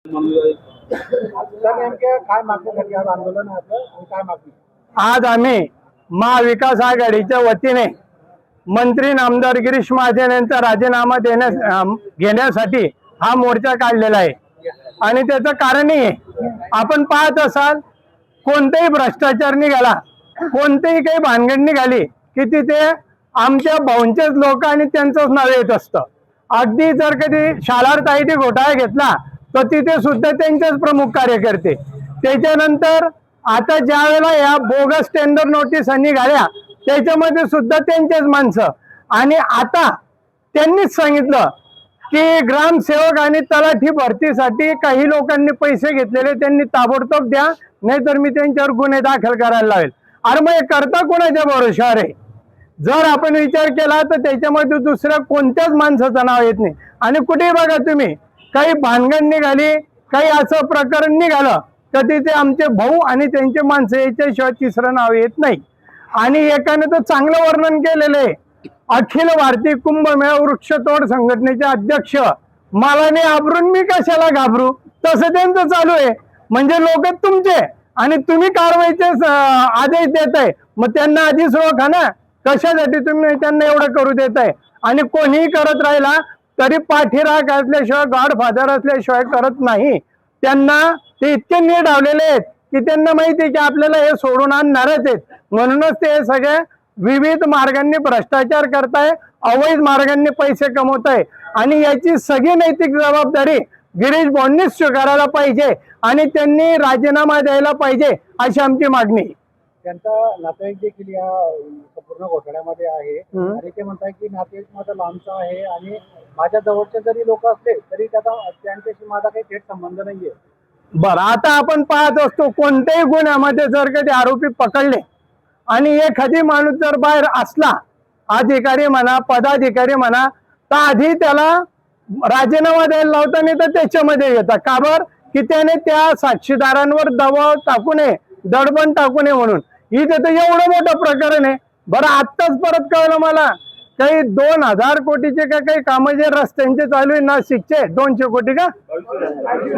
Sir नेमके काय मागण्यासाठी आज आंदोलन आहे आपलं आणि काय मागणी? आज आम्ही महाविकास आघाडीच्या वतीने मंत्री नामदार गिरीश महाजन यांचा राजीनामा घेण्यासाठी हा मोर्चा काढलेला आहे। आणि त्याचं कारणही आहे, आपण पाहत असाल कोणतेही भ्रष्टाचार निघाला, कोणतेही काही भानगड निघाली की तिथे आमच्या भाऊंचेच लोक आणि त्यांचंच नाव येत असतं। अगदी जर कधी शालार्थ आयटी घोटाळा घेतला तर तिथे सुद्धा त्यांचेच प्रमुख कार्यकर्ते। त्याच्यानंतर आता ज्या वेळेला या बोगस टेंडर नोटीस निघाल्या त्याच्यामध्ये सुद्धा त्यांचेच माणसं। आणि आता त्यांनीच सांगितलं की ग्रामसेवक आणि तलाठी भरतीसाठी काही लोकांनी पैसे घेतलेले त्यांनी ताबडतोब द्या, नाहीतर मी त्यांच्यावर गुन्हे दाखल करायला लावेल। अरे मग हे करता कोणाच्या भरोशावर आहे? जर आपण विचार केला तर त्याच्यामध्ये दुसऱ्या कोणत्याच माणसाचं नाव येत नाही। आणि कुठेही बघा तुम्ही, काही भानगड निघाली, काही असं प्रकरण निघालं तर तिथे आमचे भाऊ आणि त्यांचे माणसं याच्याशिवाय तिसरं नाव येत नाही। आणि एकाने तर चांगलं वर्णन केलेलं आहे, अखिल भारतीय कुंभमेळा वृक्षतोड संघटनेचे अध्यक्ष, मला नाही आबरून मी कशाला घाबरू, तसं त्यांचं चालू आहे। म्हणजे लोक तुमचे आणि तुम्ही कारवाईचे आदेश देत आहे, मग त्यांना आधीच ओळखा ना, कशासाठी तुम्ही त्यांना एवढं करू देत आहे। आणि कोणीही करत राहिला तरी पाठीराख असल्याशिवाय, गॉडफादर असल्याशिवाय करत नाही। त्यांना ते इतके निडावलेले आहेत की त्यांना माहिती आहे की आपल्याला हे सोडून आणणारच आहेत, म्हणूनच ते सगळे विविध मार्गांनी भ्रष्टाचार करताय, अवैध मार्गांनी पैसे कमवताय। आणि याची सगळी नैतिक जबाबदारी गिरीश भाऊंनीच स्वीकारायला पाहिजे आणि त्यांनी राजीनामा द्यायला पाहिजे अशी आमची मागणी। त्यांचा नातेवाईक देखील या संपूर्ण घोटाळ्यामध्ये आहे आणि ते म्हणतात की नातेवाईक माझा लांबचा आहे आणि माझ्या जवळचे जरी लोक असले तरी त्यांच्याशी माझा काही थेट संबंध नाहीये। बरं, आता आपण पाहत असतो कोणत्याही गुन्ह्यामध्ये जर कधी आरोपी पकडले आणि एखादी माणूस जर बाहेर असला, अधिकारी म्हणा पदाधिकारी म्हणा, तर आधी त्याला राजीनामा द्यायला लावता नाही तर त्याच्यामध्ये येतात। का बरं? की त्याने त्या साक्षीदारांवर दबाव टाकू नये, दडबण टाकू नये म्हणून। इथे तर एवढं मोठं प्रकरण आहे। बरं, आत्ताच परत कळलं मला, काही 2000 कोटीचे का काही कामं जे रस्त्यांचे चालू आहे नाशिकचे, 200 कोटी का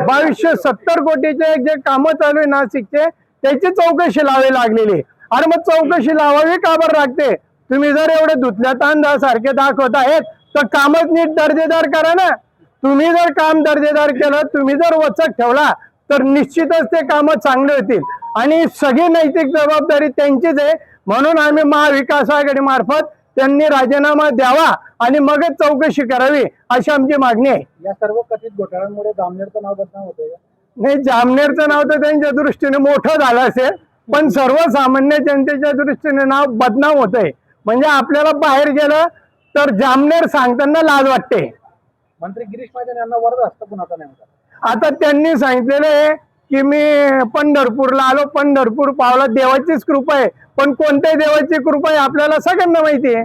2270 कोटीचे जे कामं चालू आहे नाशिकचे, त्याची चौकशी लावावी लागलेली। अरे मग चौकशी लावावी का बरं लागते? तुम्ही जर एवढे धुतल्या तांदळासारखे दाखवत आहेत तर कामच नीट दर्जेदार करा ना। तुम्ही जर काम दर्जेदार केलं, तुम्ही जर वचक ठेवला तर निश्चितच ते कामं चांगले होतील। आणि सगळी नैतिक जबाबदारी त्यांचीच आहे। म्हणून आम्ही महाविकास आघाडी मार्फत त्यांनी राजीनामा द्यावा आणि मगच चौकशी करावी अशी आमची मागणी आहे। या सर्व कथित घोटाळ्यांमुळे जामनेरचं नाव बदनाम होतंय? नाही, जामनेरचं नाव तर त्यांच्या दृष्टीने मोठं झालं असेल, पण सर्वसामान्य जनतेच्या दृष्टीने नाव बदनाम होतंय। म्हणजे आपल्याला बाहेर गेलं तर जामनेर सांगताना लाज वाटते। मंत्री गिरीश महाजन यांना वरद असतं कुणाचा नेमका? आता त्यांनी सांगितलेलं आहे की मी पंढरपूरला आलो, पंढरपूर पावला, देवाचीच कृपा आहे। पण कोणत्या देवाची कृपा आहे आपल्याला सगळ्यांना माहिती आहे।